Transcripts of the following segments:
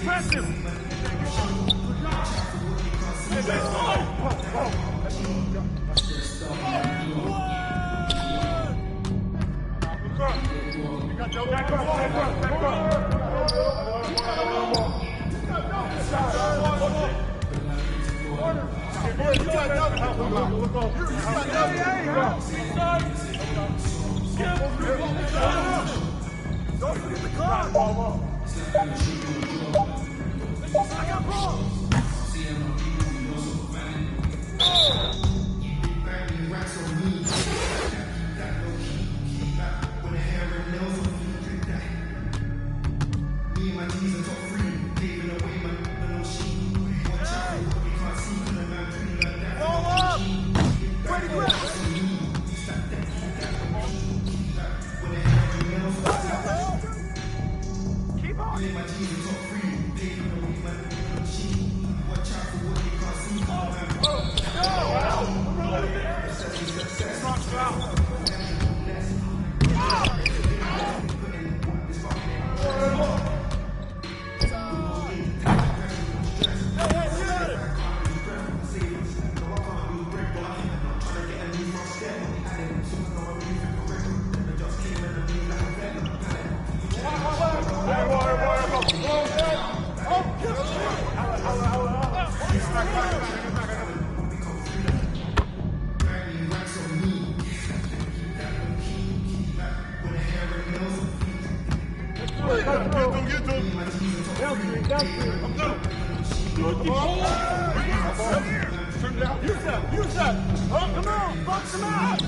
Press him! Use that! Oh, come on! Box him out!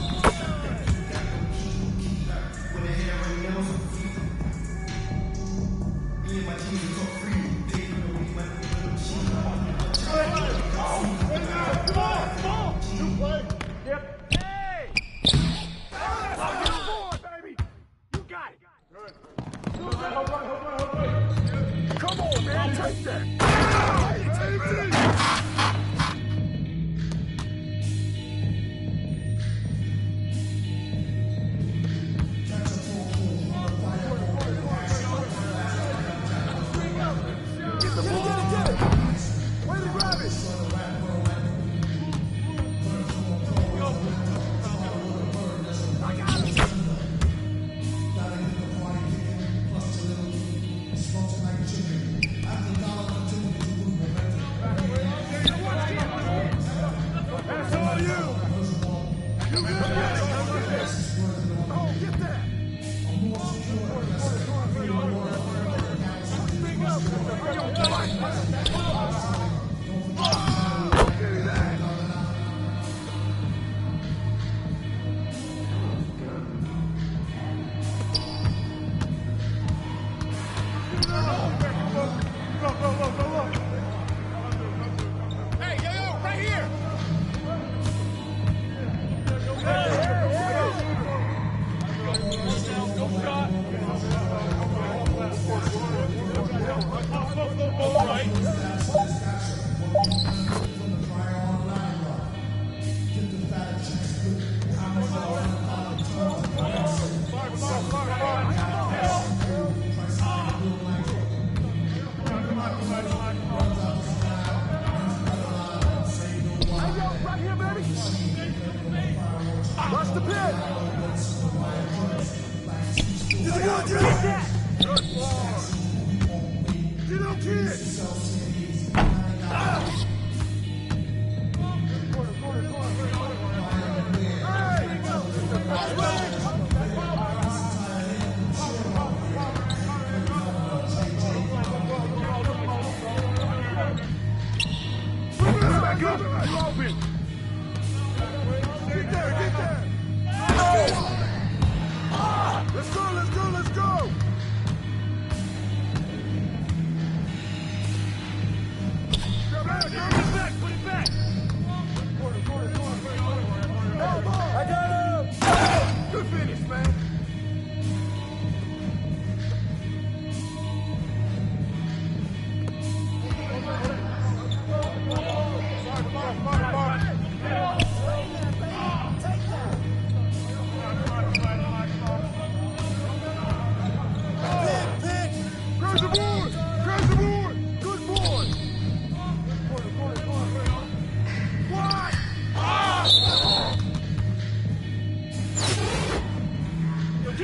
Like chicken. After the dollar,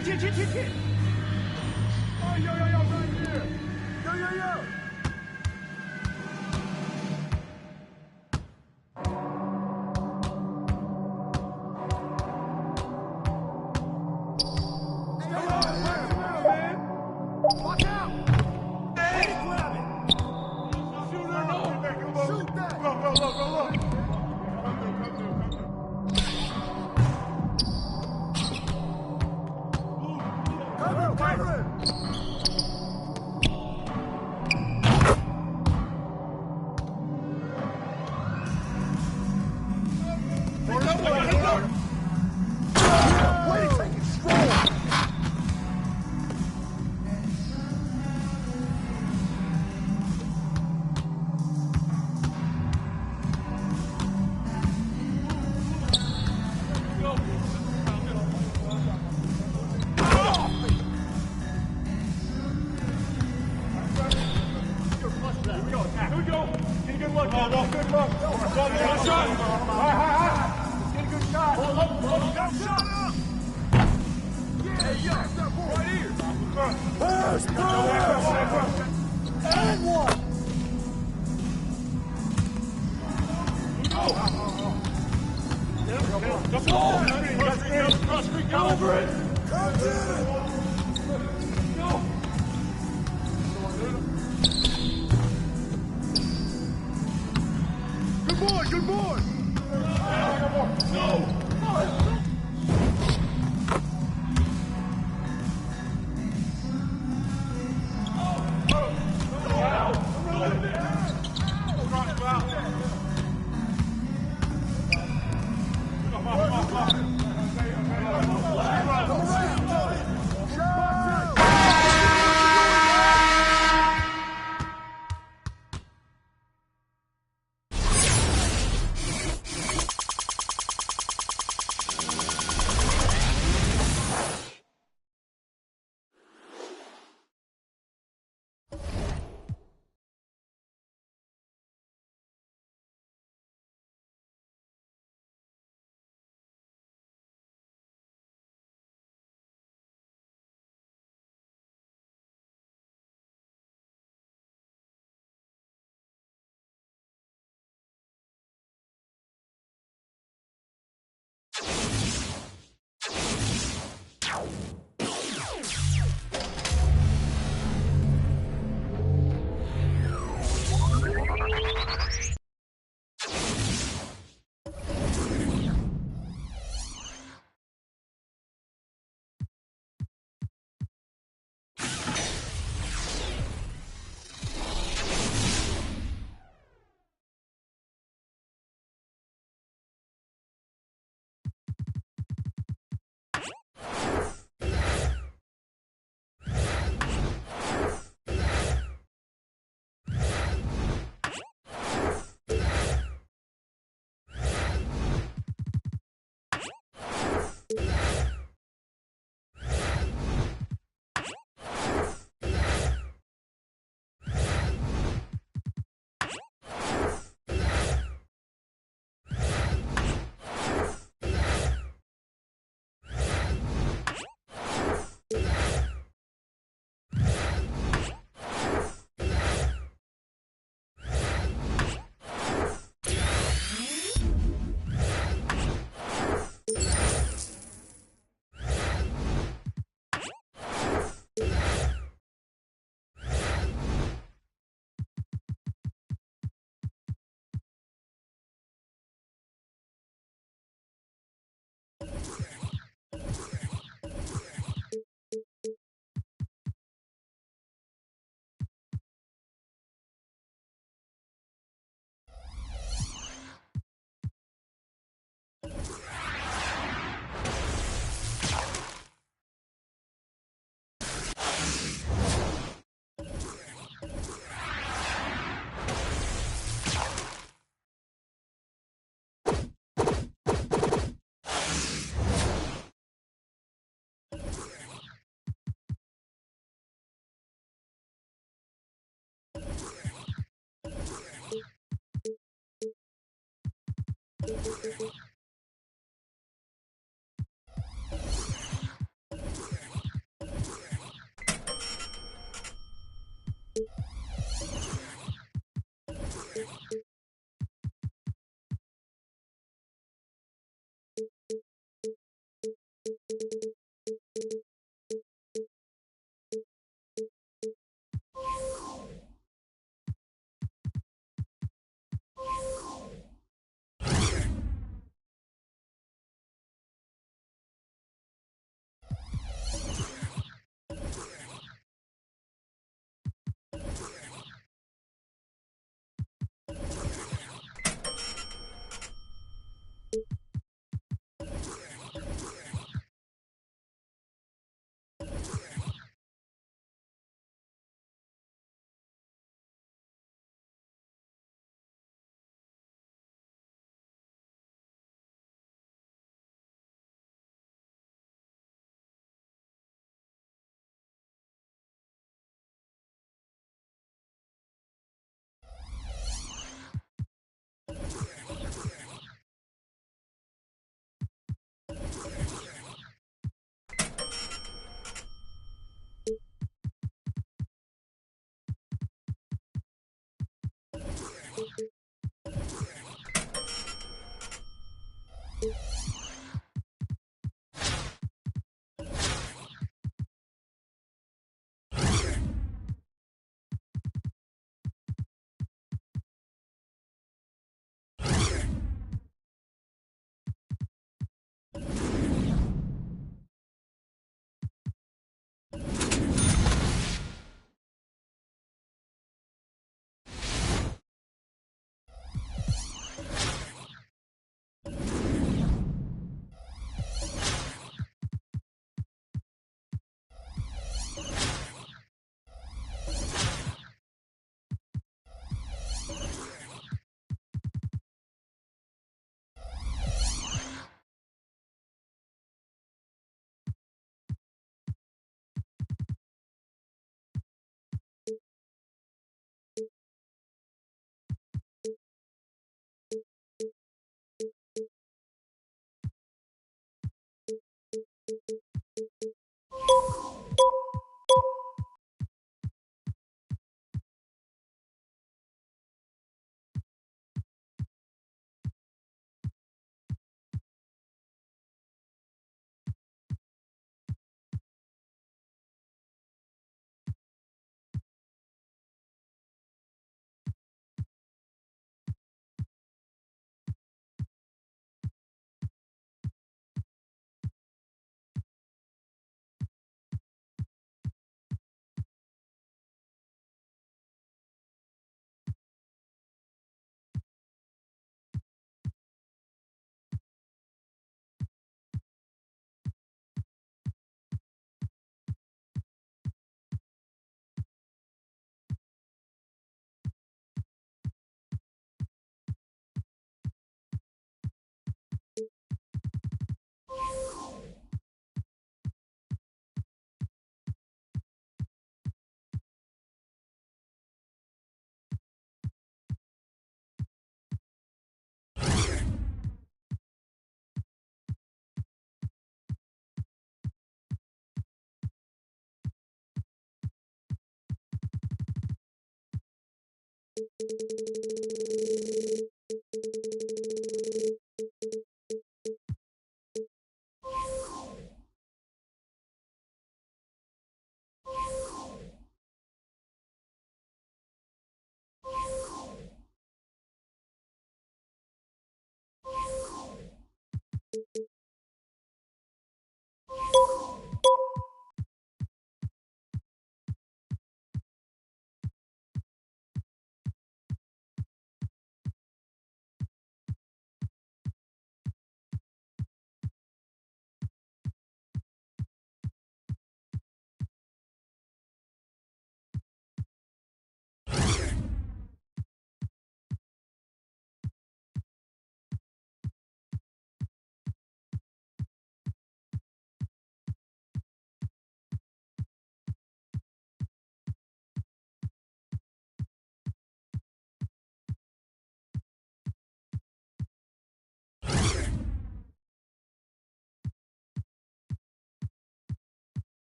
切！哎，要，上去！要！Watch out! Hey, grab it! Shoot that! Shoot that! Go! Cover it! Way to take it strong! Here we go. Get a good look. Good look. Shot. High. Get a good shot. Hold up. Shot up. Yeah. Right here. Pass. And one. Go over it. Comes in. Good boy! No!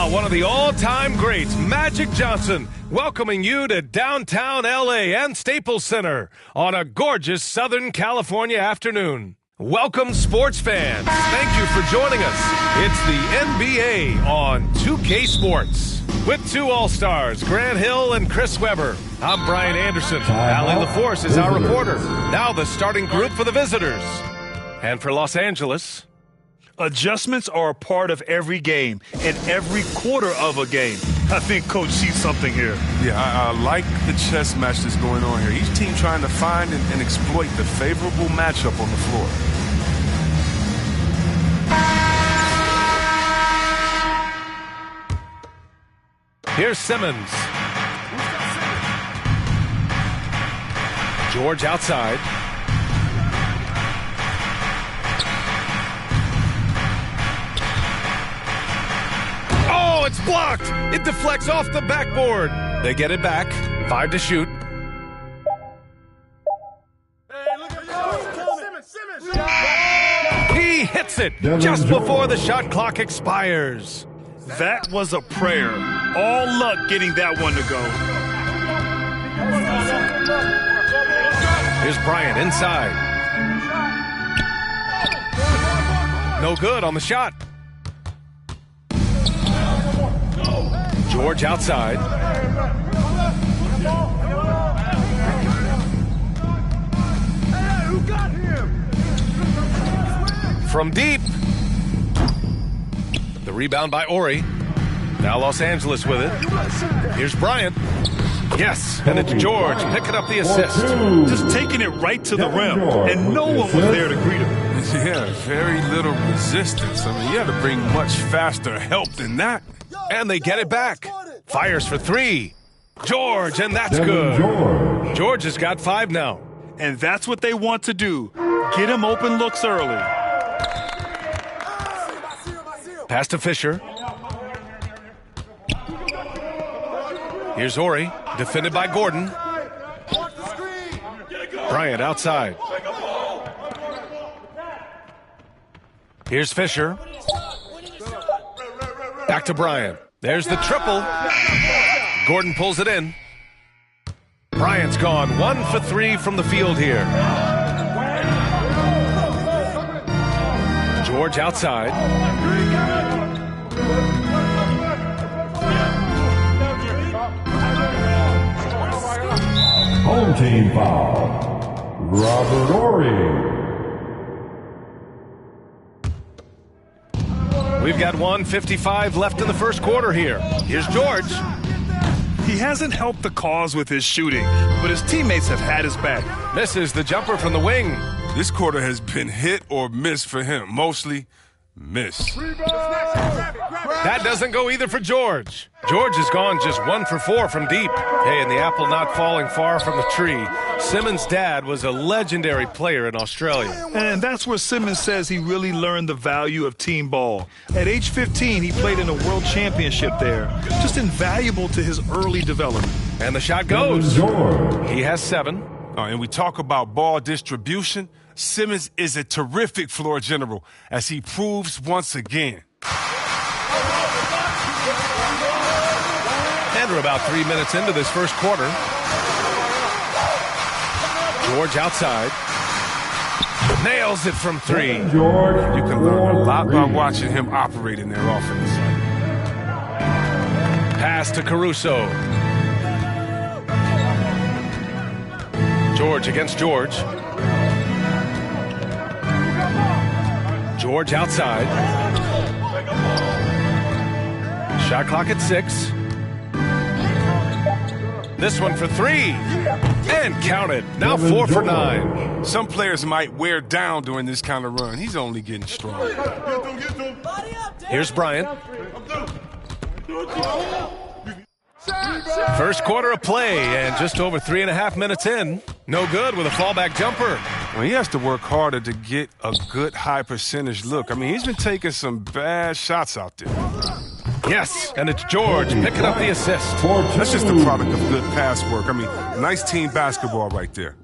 One of the all-time greats, Magic Johnson, welcoming you to downtown L.A. and Staples Center on a gorgeous Southern California afternoon. Welcome, sports fans. Thank you for joining us. It's the NBA on 2K Sports. With two All-Stars, Grant Hill and Chris Webber. I'm Brian Anderson. Allie LaForce is our reporter. Now the starting group for the visitors. And for Los Angeles... Adjustments are a part of every game and every quarter of a game. I think Coach sees something here. Yeah, I like the chess match that's going on here. Each team trying to find and exploit the favorable matchup on the floor. Here's Simmons. George outside. It's blocked. It deflects off the backboard. They get it back. 5 to shoot. He hits it just before the shot clock expires. That was a prayer. All luck getting that one to go. Here's Bryant inside. No good on the shot. George outside. From deep. The rebound by Ori. Now Los Angeles with it. Here's Bryant. Yes, and it's George picking up the assist. Just taking it right to the rim, and no one was there to greet him. Yeah, very little resistance. I mean, you had to bring much faster help than that. And they get it back. Fires for three. George, and that's good. George has got 5 now. And that's what they want to do. Get him open looks early. Pass to Fisher. Here's Ori, defended by Gordon. Bryant outside. Here's Fisher. Back to Bryant. There's the triple. Gordon pulls it in. Bryant's gone 1 for 3 from the field here. George outside. Home team foul. Robert Ori. We've got 1:55 left in the first quarter here. Here's George. He hasn't helped the cause with his shooting, but his teammates have had his back. Misses the jumper from the wing. This quarter has been hit or miss for him. Mostly miss. That doesn't go either for George. George has gone just 1 for 4 from deep. Hey, and the apple not falling far from the tree. Simmons' dad was a legendary player in Australia. And that's where Simmons says he really learned the value of team ball. At age 15, he played in a world championship there. Just invaluable to his early development. And the shot goes. George. He has 7. And we talk about ball distribution. Simmons is a terrific floor general, as he proves once again. And we're about 3 minutes into this first quarter. George outside. Nails it from 3. George. You can learn a lot by watching him operate in their offense. Pass to Caruso. George against George. George outside. Shot clock at 6. This one for 3. And count it. Now 4 for 9. Some players might wear down during this kind of run. He's only getting stronger. Here's Bryant. First quarter of play, and just over 3.5 minutes in. No good with a fallback jumper. Well, he has to work harder to get a good high percentage look. I mean, he's been taking some bad shots out there. Yes, and it's George picking up the assist. That's just the product of good pass work. I mean, nice team basketball right there.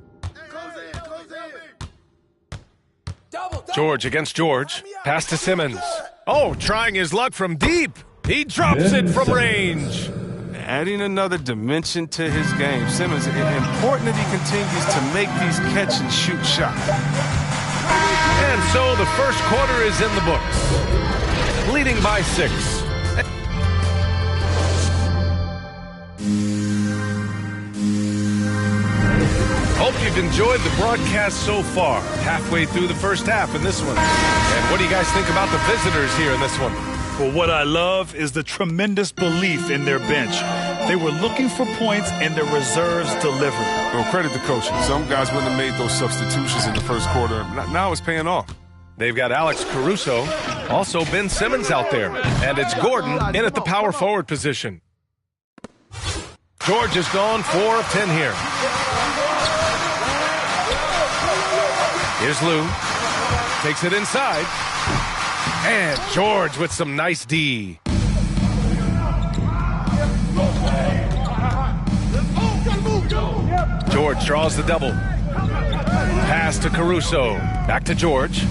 George against George. Pass to Simmons. Oh, trying his luck from deep. He drops it from range. Adding another dimension to his game. Simmons, important that he continues to make these catch-and-shoot shots. And so the first quarter is in the books. Leading by 6. Hope you've enjoyed the broadcast so far. Halfway through the first half in this one. And what do you guys think about the visitors here in this one? Well, what I love is the tremendous belief in their bench. They were looking for points, and their reserves delivered. Well, credit the coaching. Some guys wouldn't have made those substitutions in the first quarter. Now it's paying off. They've got Alex Caruso, also Ben Simmons out there. And it's Gordon in at the power forward position. George has gone 4 of 10 here. Here's Lou. Takes it inside. And George with some nice D. George draws the double. Pass to Caruso. Back to George.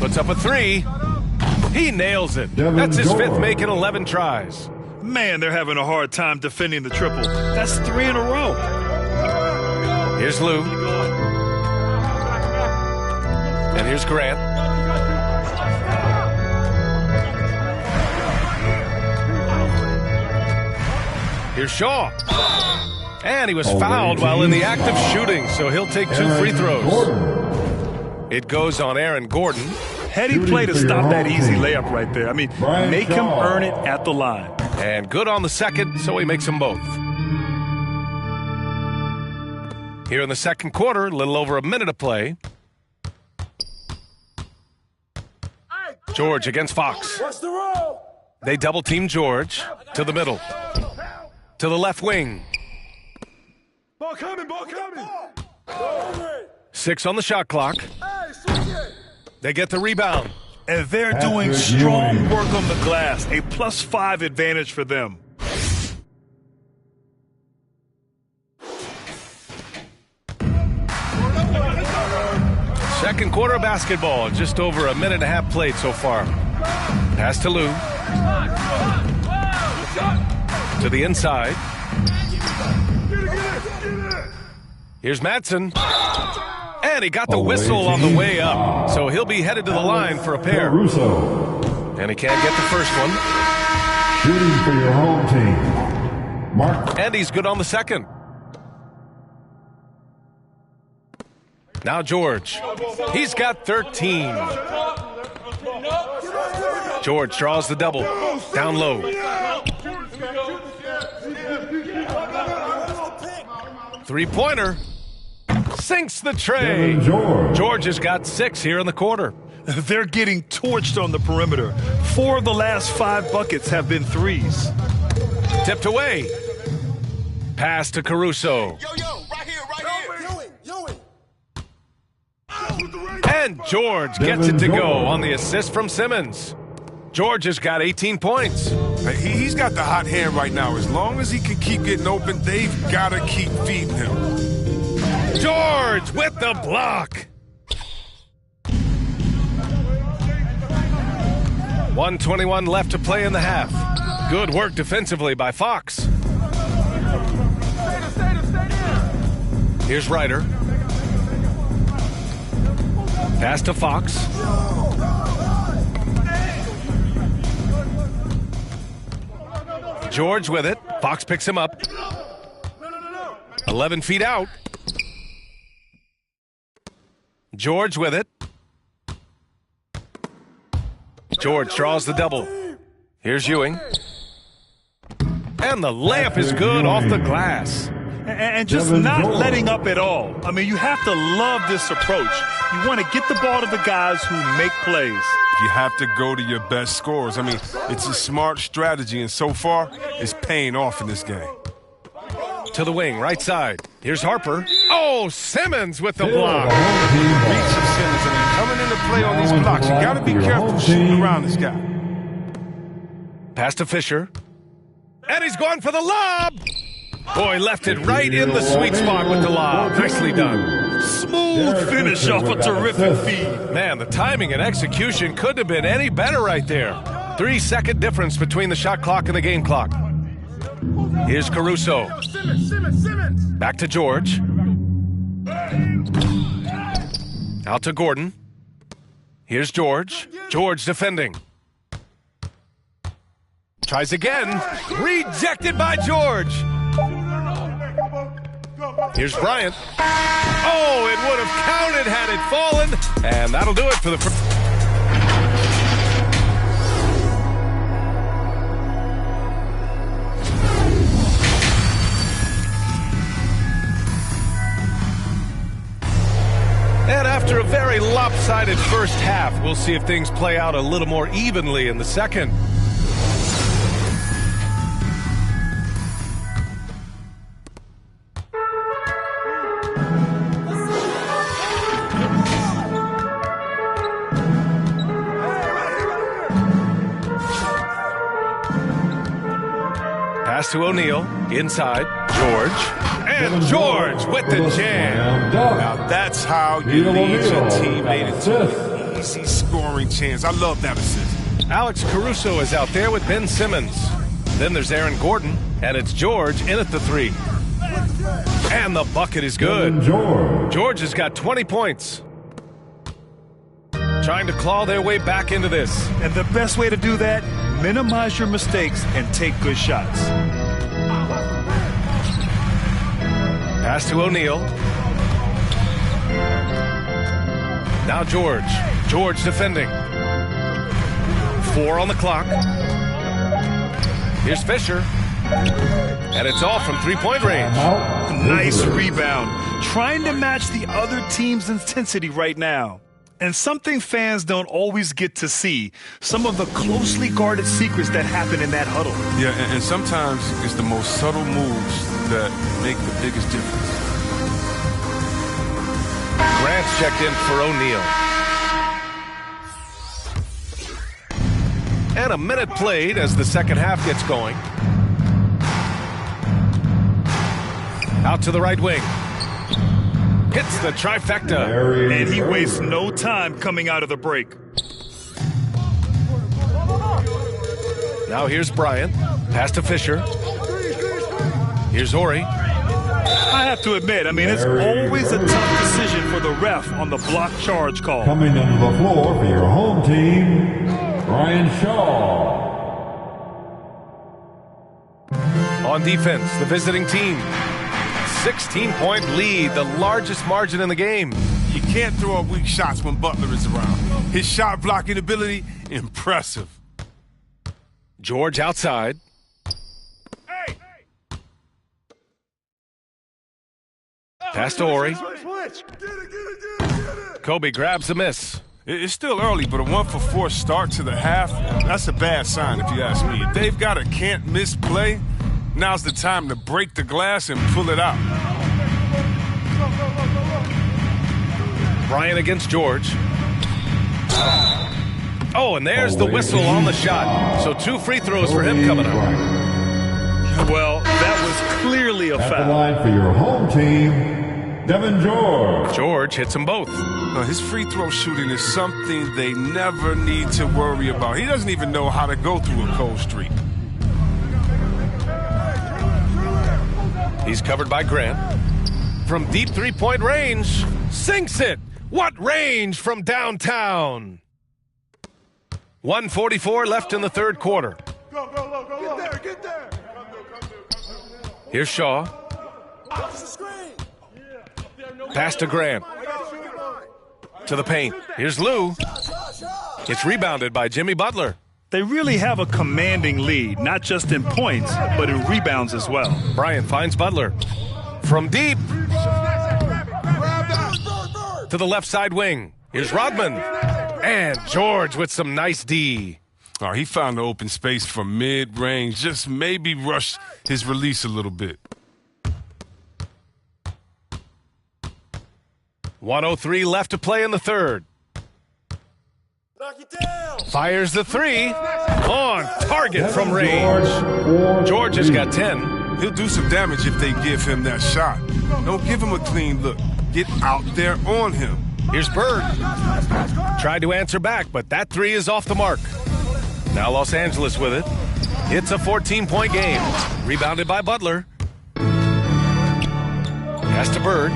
Puts up a 3. He nails it. That's his 5th make in 11 tries. Man, they're having a hard time defending the triple. That's 3 in a row. Here's Lou. And here's Grant. Here's Shaw. And he was fouled while in the act of shooting, so he'll take 2 free throws. It goes on Aaron Gordon. Heady play to stop that easy layup right there. I mean, make him earn it at the line. And good on the second, so he makes them both. Here in the second quarter, a little over a minute of play. George against Fox. They double team George to the middle. To the left wing. Ball coming, ball coming. 6 on the shot clock. They get the rebound. And they're doing strong work on the glass. A +5 advantage for them. Second quarter basketball. Just over a minute and a half played so far. Pass to Lou. To the inside. Here's Madsen. And he got the whistle on the way up. So he'll be headed to the line for a pair. And he can't get the first one. Shooting for your home team, Mark. And he's good on the second. Now George. He's got 13. George draws the double. Down low. Three-pointer. Sinks the tray. George has got 6 here in the quarter. They're getting torched on the perimeter. 4 of the last 5 buckets have been threes. Tipped away. Pass to Caruso. Right here. And George gets it to go on the assist from Simmons. George has got 18 points. He's got the hot hand right now. As long as he can keep getting open, they've got to keep feeding him. George with the block. 1:21 left to play in the half. Good work defensively by Fox. Here's Ryder. Pass to Fox. George with it. Fox picks him up. 11 feet out. George with it. George draws the double. Here's Ewing. And the layup is good off the glass. And just not letting up at all. I mean, you have to love this approach. You want to get the ball to the guys who make plays. You have to go to your best scorers. I mean, it's a smart strategy, and so far, it's paying off in this game. To the wing, right side. Here's Harper. Oh, Simmons with the block. Reach of Simmons, and he's coming into play on these blocks. You got to be careful shooting around this guy. Pass to Fisher. And he's going for the lob. Boy, left it right in the sweet spot with the lob. Nicely done. Smooth finish off a terrific feed. Man, the timing and execution couldn't have been any better right there. 3-second difference between the shot clock and the game clock. Here's Caruso. Back to George. Out to Gordon. Here's George. George defending. Tries again. Rejected by George. Here's Bryant. Oh, it would have counted had it fallen. And that'll do it for the first. And after a very lopsided first half, we'll see if things play out a little more evenly in the second. Pass to O'Neal, inside, George, and George with the jam. Now that's how you lead your teammate into an easy scoring chance. I love that assist. Alex Caruso is out there with Ben Simmons. Then there's Aaron Gordon, and it's George in at the 3. And the bucket is good. George has got 20 points. Trying to claw their way back into this. And the best way to do that, minimize your mistakes and take good shots. Pass to O'Neal. Now George. George defending. 4 on the clock. Here's Fisher. And it's off from three-point range. Nice rebound. Trying to match the other team's intensity right now. And something fans don't always get to see, some of the closely guarded secrets that happen in that huddle. Yeah, and sometimes it's the most subtle moves that make the biggest difference. Grant's checked in for O'Neal. And a minute played as the second half gets going. Out to the right wing. Hits the trifecta. And he wastes no time coming out of the break. Now here's Bryant. Pass to Fisher. Here's Ori. I have to admit, it's always a tough decision for the ref on the block charge call. Coming onto the floor for your home team, Brian Shaw. On defense, the visiting team. 16-point lead, the largest margin in the game. You can't throw up weak shots when Butler is around. His shot blocking ability, impressive. George outside. Pass to Ori. Kobe grabs the miss. It's still early, but a 1-for-4 start to the half, that's a bad sign if you ask me. If they've got a can't-miss play, now's the time to break the glass and pull it out. Bryant against George. Oh, and there's the whistle on the shot. So 2 free throws for him coming up. Well, that was clearly a At the foul. line for your home team, Devin George. George hits them both. His free throw shooting is something they never need to worry about. He doesn't even know how to go through a cold streak. He's covered by Grant. From deep three-point range, sinks it. What range from downtown? 1:44 left in the third quarter. Go. Get there. Here's Shaw. Pass to Grant. To the paint. Here's Lou. It's rebounded by Jimmy Butler. They really have a commanding lead, not just in points, but in rebounds as well. Bryant finds Butler. From deep. To the left side wing. Here's Rodman. And George with some nice D. Oh, he found the open space from mid-range, just maybe rushed his release a little bit. 1:03 left to play in the third. Fires the 3. On target from range. George has got 10. He'll do some damage if they give him that shot. Don't give him a clean look. Get out there on him. Here's Bird. Tried to answer back, but that 3 is off the mark. Now Los Angeles with it. It's a 14-point game. Rebounded by Butler. Pass to Bird.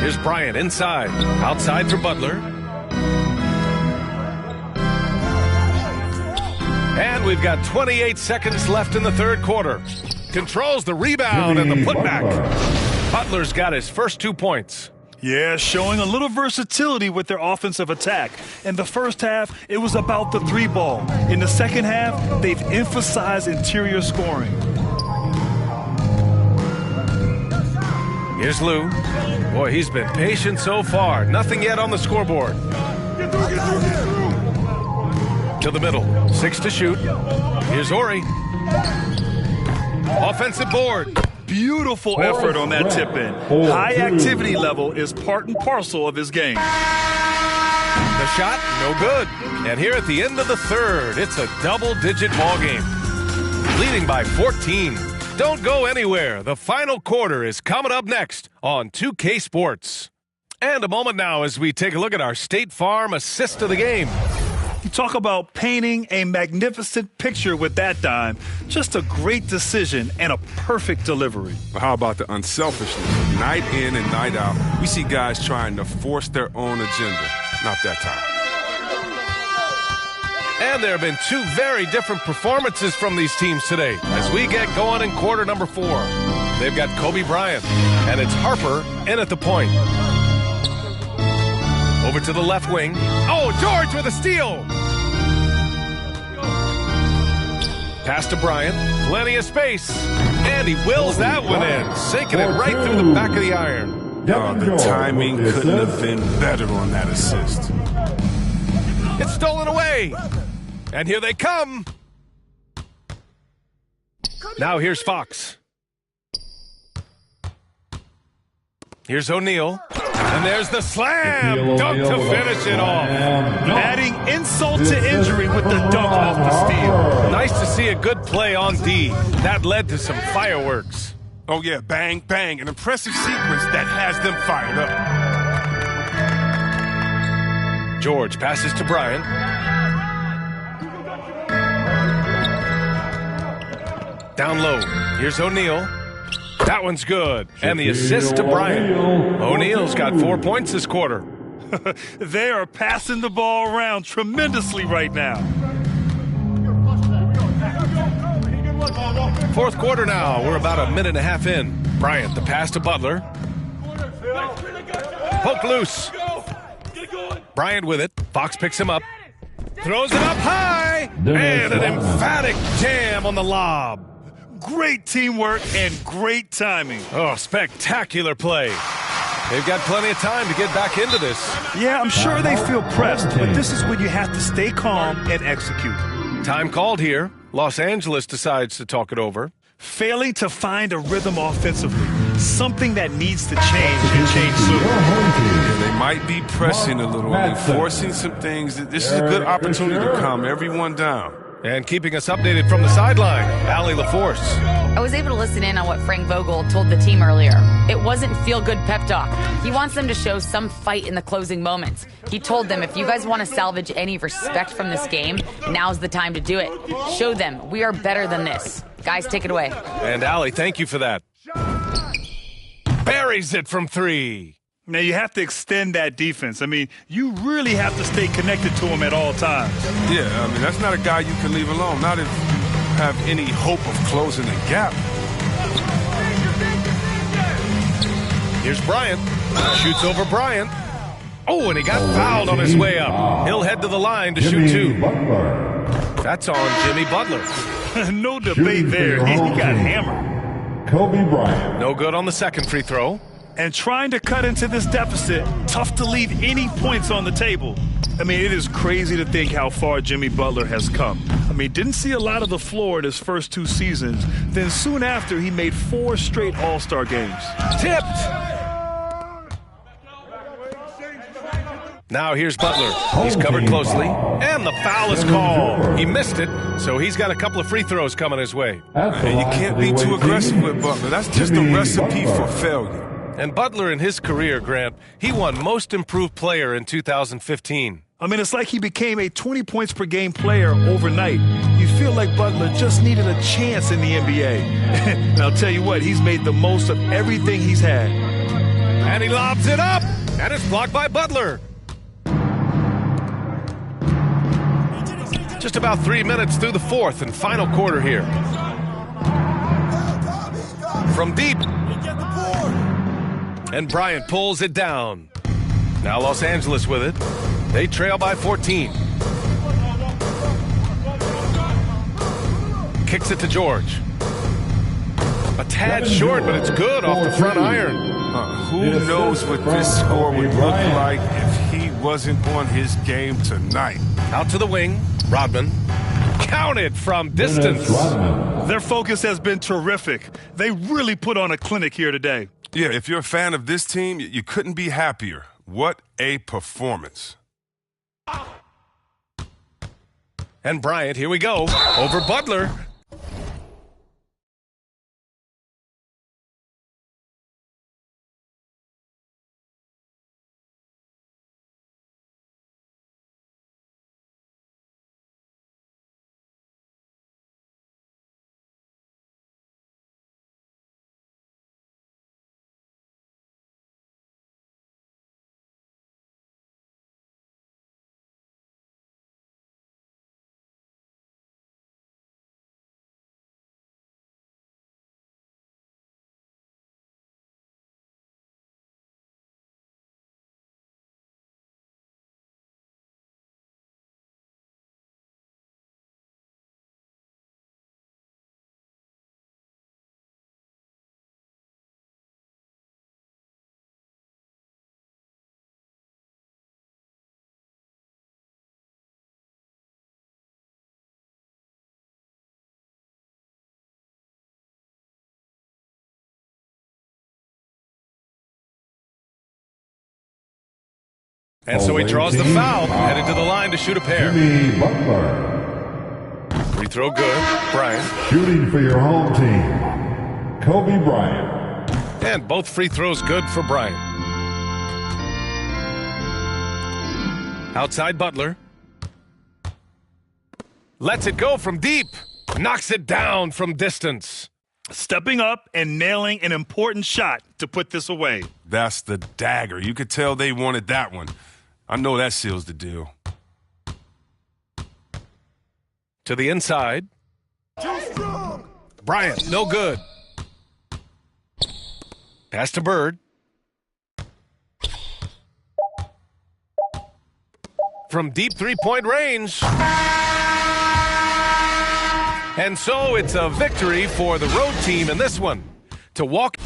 Here's Bryant inside. Outside for Butler. And we've got 28 seconds left in the third quarter. Controls the rebound and the putback. Butler's got his first 2 points. Yeah, showing a little versatility with their offensive attack. In the first half, it was about the 3 ball. In the second half, they've emphasized interior scoring. Here's Lou. Boy, he's been patient so far. Nothing yet on the scoreboard. To the middle. 6 to shoot. Here's Ori. Offensive board. Beautiful effort on that tip-in. High activity level is part and parcel of his game. The shot, no good. And here at the end of the third, it's a double-digit ball game. Leading by 14. Don't go anywhere. The final quarter is coming up next on 2K Sports. And a moment now as we take a look at our State Farm assist of the game. You talk about painting a magnificent picture with that dime. Just a great decision and a perfect delivery. How about the unselfishness? Night in and night out, we see guys trying to force their own agenda. Not that time. And there have been two very different performances from these teams today as we get going in quarter number 4. They've got Kobe Bryant, and it's Harper in at the point. Over to the left wing. Oh, George with a steal! Pass to Bryant. Plenty of space. And he wills that one in, sinking it right through the back of the iron. The timing couldn't have been better on that assist. It's stolen away. And here they come. Now here's Fox. Here's O'Neal. And there's the slam dunk to finish it off. Adding insult to injury with the dunk off the steal. Nice to see a good play on D. That led to some fireworks. Oh, yeah, bang, bang. An impressive sequence that has them fired up. George passes to Bryant. Down low. Here's O'Neal. That one's good. And the assist to Bryant. O'Neal's got 4 points this quarter. They are passing the ball around tremendously right now. Fourth quarter now. We're about a minute and a half in. Bryant, the pass to Butler. Poke loose. Bryant with it. Fox picks him up. Throws it up high. And an emphatic jam on the lob. Great teamwork and great timing. Oh, spectacular play. They've got plenty of time to get back into this. Yeah, I'm sure they feel pressed, but this is when you have to stay calm and execute. Time called here. Los Angeles decides to talk it over. Failing to find a rhythm offensively, something that needs to change and change soon. Yeah, they might be pressing a little and forcing some things. This is a good opportunity to calm everyone down. And keeping us updated from the sideline, Allie LaForce. I was able to listen in on what Frank Vogel told the team earlier. It wasn't feel-good pep talk. He wants them to show some fight in the closing moments. He told them, if you guys want to salvage any respect from this game, now's the time to do it. Show them we are better than this. Guys, take it away. And Allie, thank you for that. Buries it from 3. Now, you have to extend that defense. I mean, you really have to stay connected to him at all times. Yeah, I mean, that's not a guy you can leave alone, not if you have any hope of closing the gap. Here's Bryant. Shoots over Bryant. Oh, and he got fouled on his way up. He'll head to the line to shoot 2. That's on Jimmy Butler. No debate there. He got hammered. Kobe Bryant. No good on the second free throw. And trying to cut into this deficit, tough to leave any points on the table. I mean, it is crazy to think how far Jimmy Butler has come. I mean, didn't see a lot of the floor in his first 2 seasons. Then soon after, he made 4 straight All-Star games. Tipped. Now here's Butler. He's covered closely. And the foul is called. He missed it, so he's got a couple of free throws coming his way. And you can't be too aggressive with Butler. That's just a recipe for failure. And Butler in his career, Grant, he won Most Improved Player in 2015. I mean, it's like he became a 20 points per game player overnight. You feel like Butler just needed a chance in the NBA. And I'll tell you what, he's made the most of everything he's had. And he lobs it up, and it's blocked by Butler. Just about 3 minutes through the fourth and final quarter here. From deep. And Bryant pulls it down. Now Los Angeles with it. They trail by 14. Kicks it to George. A tad short, but it's good off the front iron. Who knows what this score would look like if he wasn't on his game tonight. Out to the wing. Rodman. Counted from distance. Their focus has been terrific. They really put on a clinic here today. Yeah, if you're a fan of this team, you couldn't be happier. What a performance. And Bryant, here we go, over Butler. And so he draws the foul, headed to the line to shoot a pair. Jimmy Butler. Free throw good. Bryant. Shooting for your home team, Kobe Bryant. And both free throws good for Bryant. Outside Butler. Lets it go from deep. Knocks it down from distance. Stepping up and nailing an important shot to put this away. That's the dagger. You could tell they wanted that one. I know that seals the deal. To the inside. Bryant, no good. Pass to Bird. From deep three-point range. And so it's a victory for the road team in this one. To walk...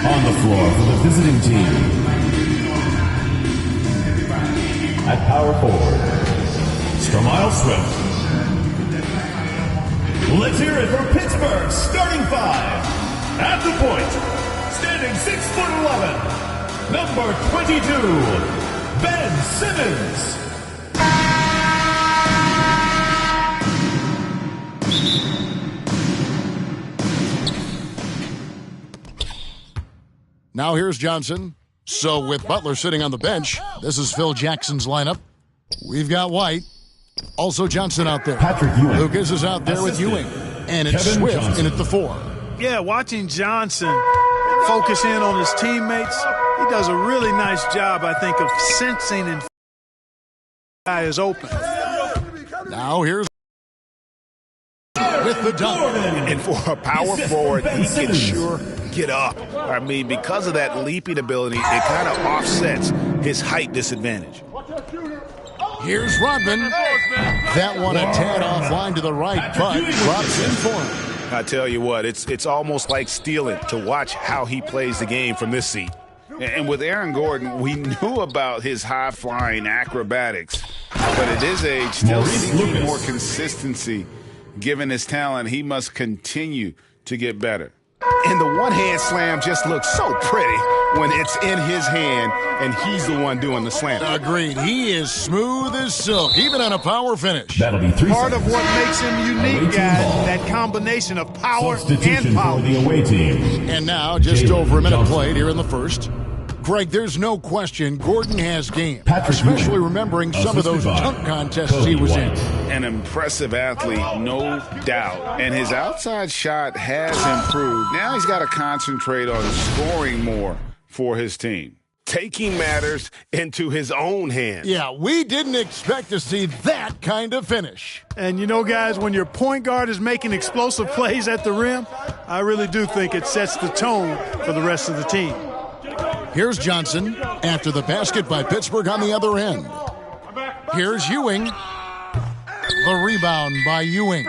On the floor for the visiting team. At power forward, Stromiles Swift. Let's hear it from Pittsburgh, starting five. At the point, standing 6'11", number 22, Ben Simmons. Now here's Johnson. So with Butler sitting on the bench, this is Phil Jackson's lineup. We've got White. Also Johnson out there. Patrick Ewing. Lucas is out there with Ewing. And it's Kevin Swift Johnson. in at the 4. Yeah, watching Johnson focus in on his teammates, he does a really nice job, I think, of sensing and guy is open. Now here's with the dunk. And for a power forward, he can sure get up. I mean, because of that leaping ability, it kind of offsets his height disadvantage. Here's Rodman. That one a tad offline to the right, but drops in for him. I tell you what, it's almost like stealing to watch how he plays the game from this seat. And with Aaron Gordon, we knew about his high-flying acrobatics. But at his age, still seeking more consistency. Given his talent, he must continue to get better. And the one-hand slam just looks so pretty when it's in his hand and he's the one doing the slam. Agreed. He is smooth as silk, even on a power finish. That'll be 3 Part seconds. of what makes him unique, guys, that combination of power Substitution and power. for the away team. And now, just over a minute Johnson. played here in the first. Greg, there's no question Gordon has game, Patrick especially Ewing. remembering some of those Assisted by dunk contests he Cody was White. in. An impressive athlete, no doubt. And his outside shot has improved. Now he's got to concentrate on scoring more for his team. Taking matters into his own hands. Yeah, we didn't expect to see that kind of finish. And you know, guys, when your point guard is making explosive plays at the rim, I really do think it sets the tone for the rest of the team. Here's Johnson after the basket by Pittsburgh on the other end. Here's Ewing. The rebound by Ewing.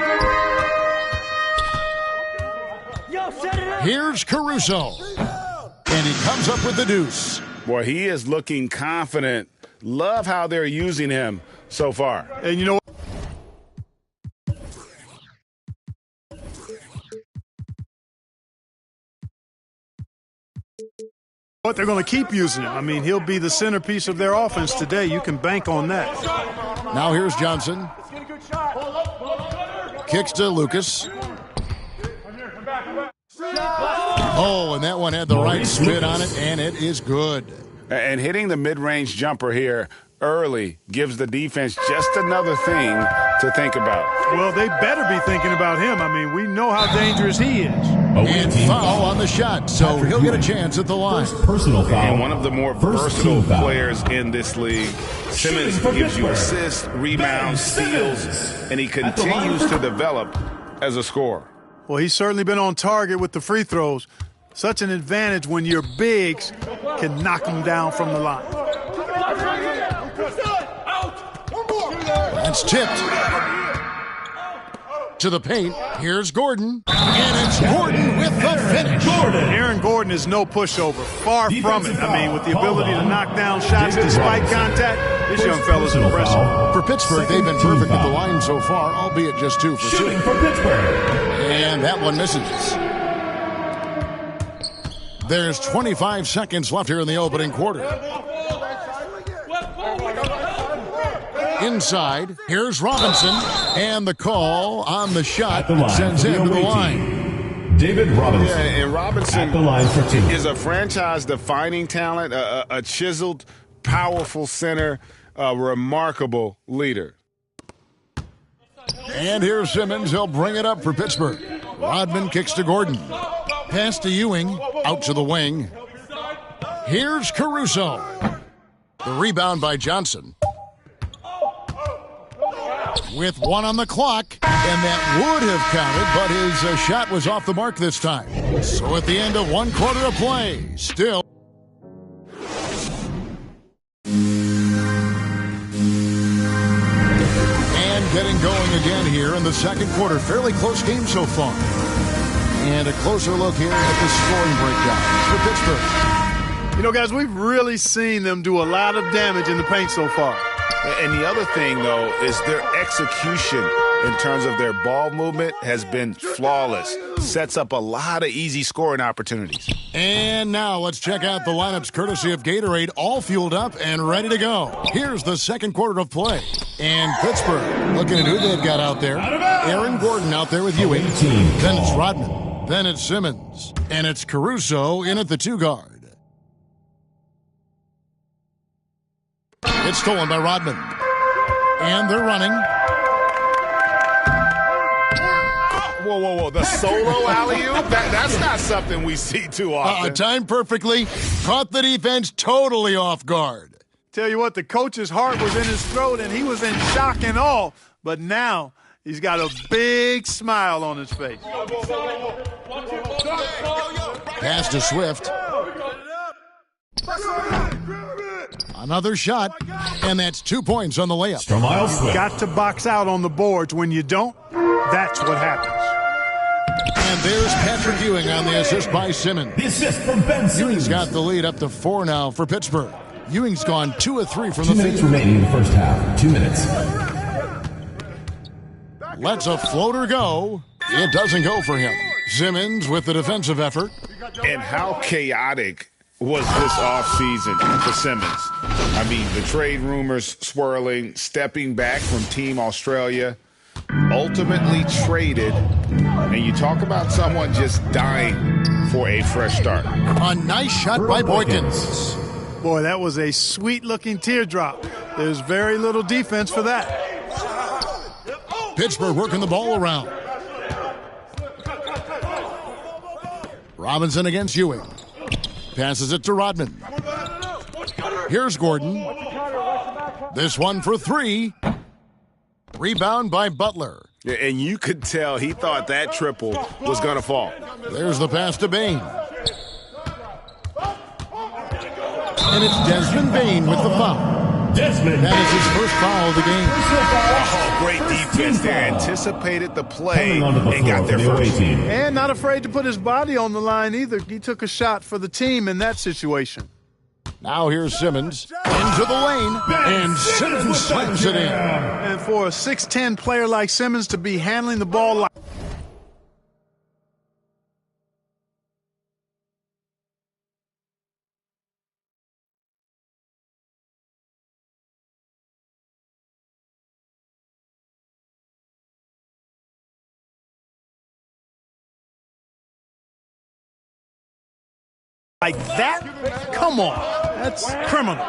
Here's Caruso. And he comes up with the deuce. Boy, he is looking confident. Love how they're using him so far. And you know what? They're going to keep using him. I mean, he'll be the centerpiece of their offense today. You can bank on that. Now here's Johnson. Kicks to Lucas. Oh, and that one had the right spin on it, and it is good. And hitting the mid-range jumper here early gives the defense just another thing to think about. Well, they better be thinking about him. I mean, we know how dangerous he is. Away And team foul on the shot, so Patrick he'll get a Ewing. chance at the line. First personal foul. And one of the more First versatile team foul. players in this league. Simmons Shooting for gives you Pittsburgh. assists, rebounds, Ben steals, Simmons. and he At the line continues for- to develop as a scorer. Well, he's certainly been on target with the free throws. Such an advantage when your bigs can knock them down from the line. That's tipped. To the paint. Here's Gordon. And it's Gordon with the finish. Aaron Gordon is no pushover. Far from it. I mean, with the ability to knock down shots despite contact, this young fella's impressive. For Pittsburgh, they've been perfect at the line so far, albeit just 2 for 2. Shooting for Pittsburgh. And that one misses. There's 25 seconds left here in the opening quarter. Inside, here's Robinson, and the call on the shot sends him to the line. David Robinson. Yeah, and Robinson at the line for 2. is a franchise-defining talent, a chiseled, powerful center, a remarkable leader. And here's Simmons. He'll bring it up for Pittsburgh. Rodman kicks to Gordon. Pass to Ewing. Out to the wing. Here's Caruso. The rebound by Johnson. With 1 on the clock, and that would have counted, but his shot was off the mark this time. So at the end of 1 quarter of play, still. And getting going again here in the second quarter. Fairly close game so far. And a closer look here at the scoring breakdown for Pittsburgh. You know, guys, we've really seen them do a lot of damage in the paint so far. And the other thing, though, is their execution in terms of their ball movement has been flawless. Sets up a lot of easy scoring opportunities. And now let's check out the lineups courtesy of Gatorade, all fueled up and ready to go. Here's the second quarter of play. And Pittsburgh, looking at who they've got out there. Aaron Gordon out there with Ewing. Then it's Rodman. Then it's Simmons. And it's Caruso in at the 2 guard. It's stolen by Rodman. And they're running. Whoa. The solo alley-oop? That's not something we see too often. Timed perfectly. Caught the defense totally off guard. Tell you what, the coach's heart was in his throat, and he was in shock and awe. But now he's got a big smile on his face. Pass to Swift. Another shot, and that's 2 points on the layup. Got to box out on the boards. When you don't, that's what happens. And there's Patrick Ewing on the assist by Simmons. The assist from Ben Simmons. Ewing's got the lead up to 4 now for Pittsburgh. Ewing's gone 2 of 3 from the 2 minutes field. remaining in the first half. 2 minutes. Lets a floater go. It doesn't go for him. Simmons with the defensive effort. And how chaotic was this offseason for Simmons? I mean, the trade rumors swirling, stepping back from Team Australia, ultimately traded, and you talk about someone just dying for a fresh start. A nice shot by Boykins. Boy, that was a sweet-looking teardrop. There's very little defense for that. Pittsburgh working the ball around. Robinson against Ewing. Passes it to Rodman. Here's Gordon. This one for 3. Rebound by Butler. Yeah, and you could tell he thought that triple was going to fall. There's the pass to Bane. And it's Desmond Bane with the foul. That is his first foul of the game. Oh, great defense there. Anticipated the play and got there first. And not afraid to put his body on the line either. He took a shot for the team in that situation. Now here's Simmons into the lane, and Simmons slams it in. And for a 6'10 player like Simmons to be handling the ball like that? Come on. That's criminal.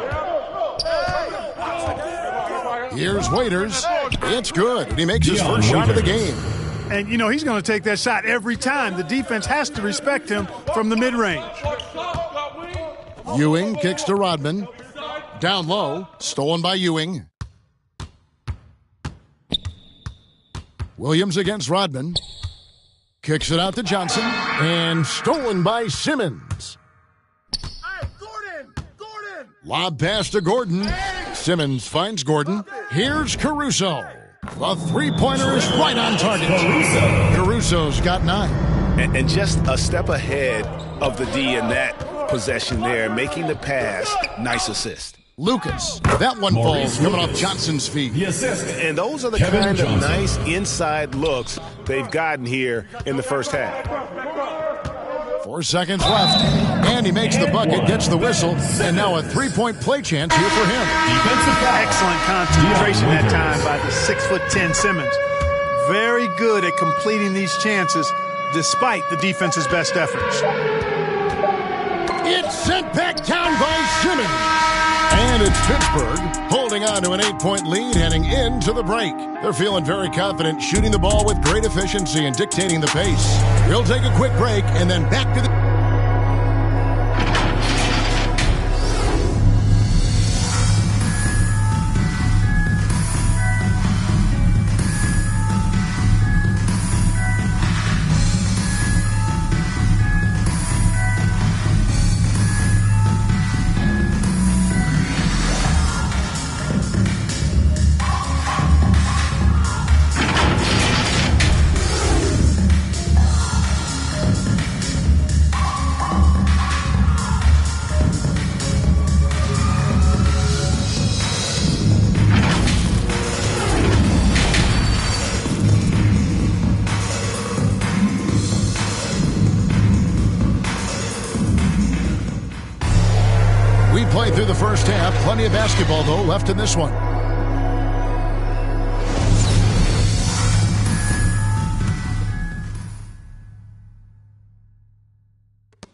Here's Waiters. It's good. And he makes his first shot of the game. And, you know, he's going to take that shot every time. The defense has to respect him from the mid-range. Ewing kicks to Rodman. Down low. Stolen by Ewing. Williams against Rodman. Kicks it out to Johnson, and stolen by Simmons. Gordon! Lob pass to Gordon. Simmons finds Gordon. Here's Caruso. The three-pointer is right on target. Caruso's got 9. And just a step ahead of the D in that possession there, making the pass. Nice assist. Lucas. That one falls coming off Johnson's feet. And those are the kind of nice inside looks they've gotten here in the first half. 4 seconds left. And he makes the bucket, gets the whistle, and now a three-point play chance here for him. Excellent concentration that time by the 6'10" Simmons. Very good at completing these chances despite the defense's best efforts. It's sent back down by Simmons. And it's Pittsburgh holding on to an 8-point lead heading into the break. They're feeling very confident, shooting the ball with great efficiency and dictating the pace. We'll take a quick break and then back to the... Through the first half. Plenty of basketball, though, left in this one.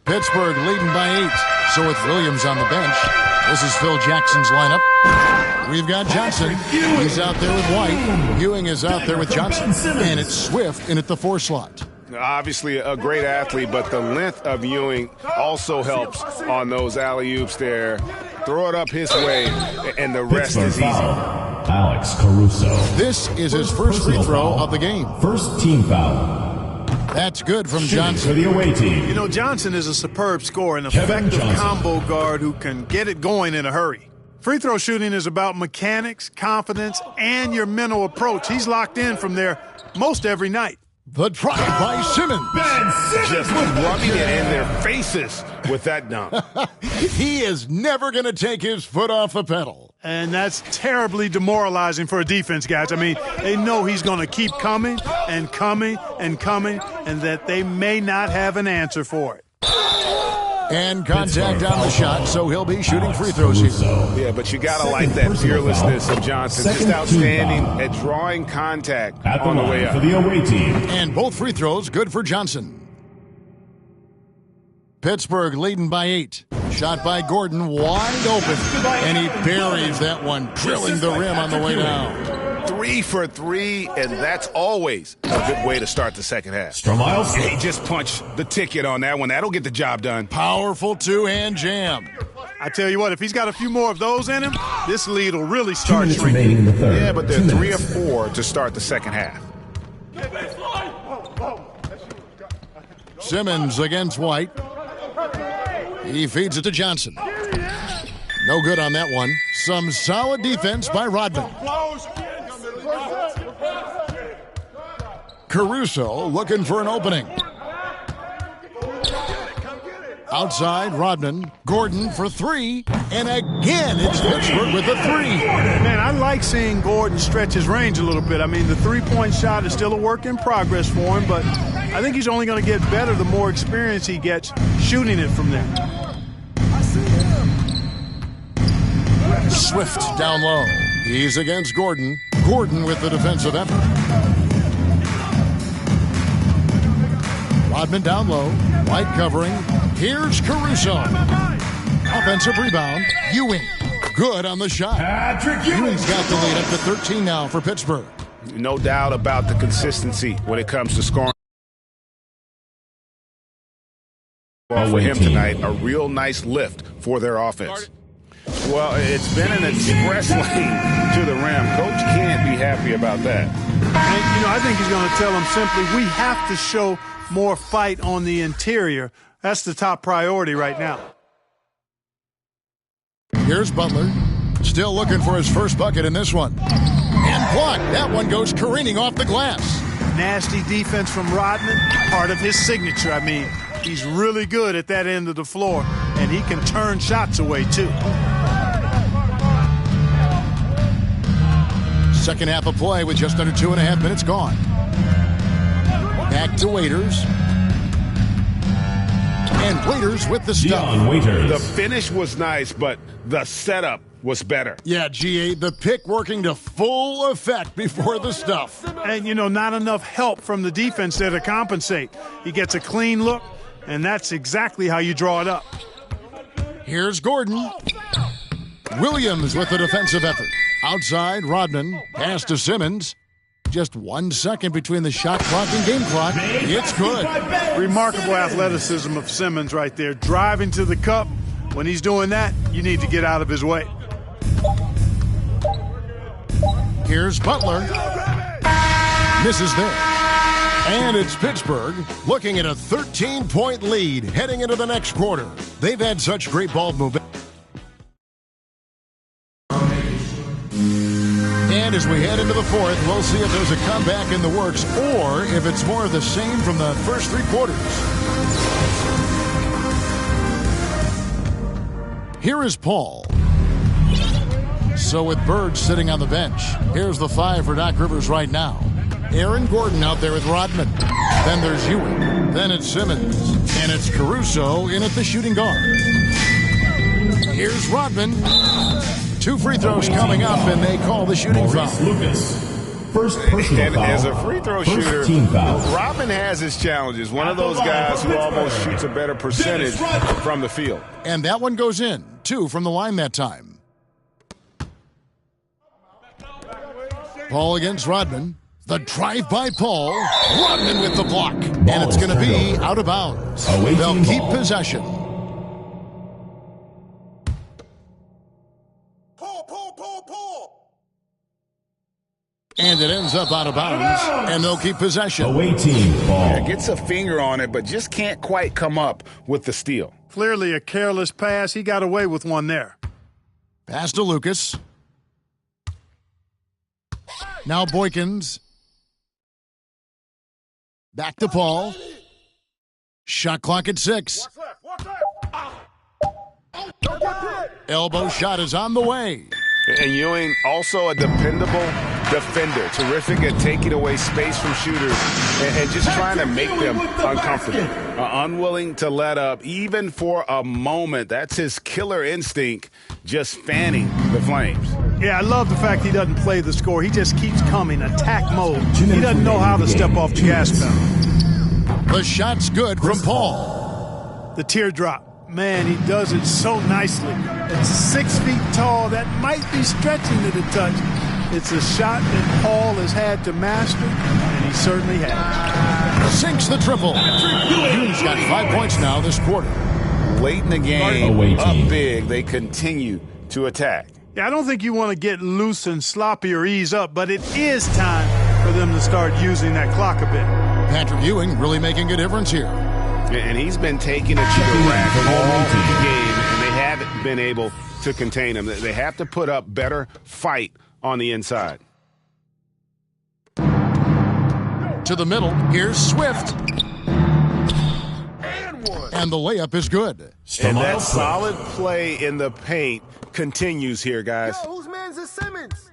Pittsburgh leading by 8. So with Williams on the bench, this is Phil Jackson's lineup. We've got Johnson. He's out there with White. Ewing is out there with Johnson. And it's Swift in at the 4 slot. Obviously a great athlete, but the length of Ewing also helps on those alley-oops there. Throw it up his way, and the rest is easy. Alex Caruso. This is his first free throw of the game. First team foul. That's good from Johnson. For the away team. You know, Johnson is a superb scorer, an effective combo guard who can get it going in a hurry. Free throw shooting is about mechanics, confidence, and your mental approach. He's locked in from there most every night. The try by Simmons. Just rubbing it in their faces with that dunk. He is never going to take his foot off the pedal. And that's terribly demoralizing for a defense, guys. I mean, they know he's going to keep coming and coming and coming, and that they may not have an answer for it. And contact on the shot, so he'll be shooting free throws here. Yeah, but you got to like that fearlessness of Johnson. Just outstanding at drawing contact on the way up. For the away team. And both free throws good for Johnson. Pittsburgh leading by 8. Shot by Gordon, wide open. And he buries that one, drilling the rim on the way down. 3 for 3, and that's always a good way to start the second half. Stromiles. He just punched the ticket on that one. That'll get the job done. Powerful two-hand jam. I tell you what, if he's got a few more of those in him, this lead will really start shrinking. Yeah, but they're 3 or 4 to start the second half. Simmons against White. He feeds it to Johnson. No good on that one. Some solid defense by Rodman. Caruso looking for an opening. Outside, Rodman. Gordon for 3. And again, it's Pittsburgh with a 3. Man, I like seeing Gordon stretch his range a little bit. I mean, the three-point shot is still a work in progress for him, but I think he's only going to get better the more experience he gets shooting it from there. Swift down low. He's against Gordon. Gordon with the defensive effort. Rodman down low. White covering. Here's Caruso. Offensive rebound. Ewing. Good on the shot. Ewing's got the lead up to 13 now for Pittsburgh. No doubt about the consistency when it comes to scoring. For him tonight, a real nice lift for their offense. Well, it's been an express lane to the rim. Coach can't be happy about that. And, I think he's going to tell them simply, we have to show more fight on the interior. That's the top priority right now. Here's Butler. Still looking for his first bucket in this one. And blocked. That one goes careening off the glass. Nasty defense from Rodman, part of his signature. I mean, he's really good at that end of the floor, and he can turn shots away, too. Second half of play with just under 2.5 minutes gone. Back to Waiters. And Waiters with the stuff. The finish was nice, but the setup was better. Yeah, GA, the pick working to full effect before the stuff. And, you know, not enough help from the defense there to compensate. He gets a clean look, and that's exactly how you draw it up. Here's Gordon. Williams with the defensive effort. Outside, Rodman. Pass to Simmons. Just 1 second between the shot clock and game clock. It's good. Remarkable athleticism of Simmons right there. Driving to the cup. When he's doing that, you need to get out of his way. Here's Butler. Misses there. And it's Pittsburgh looking at a 13-point lead heading into the next quarter. They've had such great ball movement. And as we head into the fourth, we'll see if there's a comeback in the works or if it's more of the same from the first 3 quarters. Here is Paul. So with Bird sitting on the bench, here's the 5 for Doc Rivers right now. Aaron Gordon out there with Rodman. Then there's Ewing. Then it's Simmons. And it's Caruso in at the shooting guard. Here's Rodman. 2 free throws coming up, and they call the shooting foul. First personal foul. As a free throw shooter, Rodman has his challenges. One of those guys who almost shoots a better percentage from the field. And that one goes in. 2 from the line that time. Paul against Rodman. The drive by Paul. Rodman with the block. And it's going to be out of bounds. They'll keep possession. And it ends up out of bounds, and they'll keep possession. Away team ball. Yeah, gets a finger on it, but just can't quite come up with the steal. Clearly a careless pass. He got away with one there. Pass to Lucas. Now Boykins. Back to Paul. Shot clock at 6. Elbow shot is on the way. And Ewing, also a dependable defender. Terrific at taking away space from shooters and just trying to make them uncomfortable. Unwilling to let up, even for a moment. That's his killer instinct, just fanning the flames. Yeah, I love the fact he doesn't play the score. He just keeps coming, attack mode. He doesn't know how to step off the gas pedal. The shot's good from Paul. The teardrop. Man, he does it so nicely. It's 6 feet tall. That might be stretching it a touch. It's a shot that Paul has had to master, and he certainly has. Sinks the triple. Ewing's got 5 points now this quarter. Late in the game, up big, they continue to attack. Yeah, I don't think you want to get loose and sloppy or ease up, but it is time for them to start using that clock a bit. Patrick Ewing really making a difference here. And he's been taking it to the rack all game, and they haven't been able to contain him. They have to put up better fight on the inside. To the middle, here's Swift. And the layup is good. And that solid play in the paint continues here, guys. Yo, whose man's is Simmons?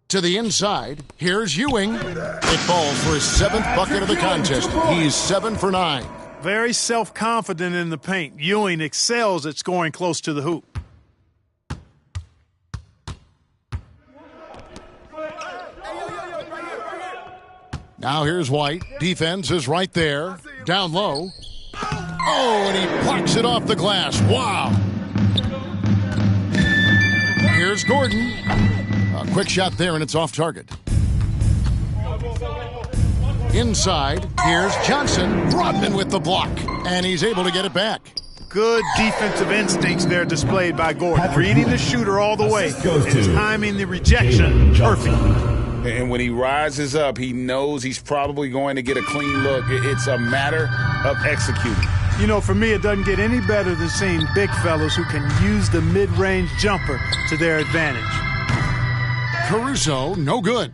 To the inside, here's Ewing. It falls for his 7th bucket of the contest. He's 7 for 9. Very self-confident in the paint. Ewing excels at scoring close to the hoop. Now here's White. Defense is right there. Down low. Oh, and he plucks it off the glass. Wow. Here's Gordon. A quick shot there, and it's off target. Inside, here's Johnson. Rodman with the block, and he's able to get it back. Good defensive instincts there displayed by Gordon. Reading the shooter all the way and timing the rejection perfect. And when he rises up, he knows he's probably going to get a clean look. It's a matter of executing. You know, for me, it doesn't get any better than seeing big fellas who can use the mid-range jumper to their advantage. Caruso, no good.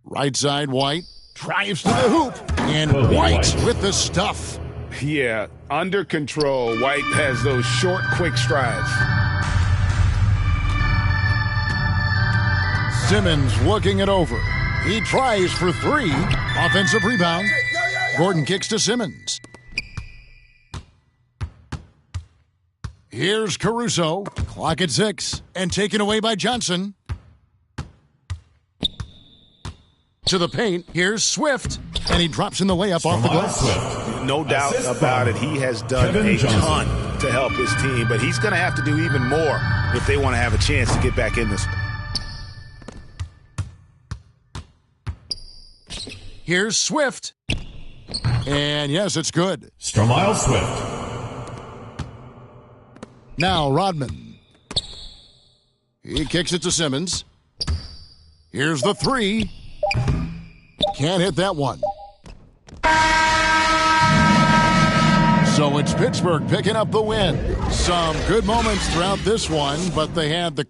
Right side, White drives to the hoop. And White with the stuff. Yeah, under control. White has those short, quick strides. Simmons looking it over. He tries for three. Offensive rebound. Gordon kicks to Simmons. Here's Caruso. Clock at 6. And taken away by Johnson. To the paint. Here's Swift. And he drops in the layup off the glass. No doubt about it. He has done a ton to help his team, but he's going to have to do even more if they want to have a chance to get back in this. Here's Swift. And yes, it's good. Stromile Swift. Now Rodman. He kicks it to Simmons. Here's the three. Can't hit that one. So it's Pittsburgh picking up the win. Some good moments throughout this one, but they had the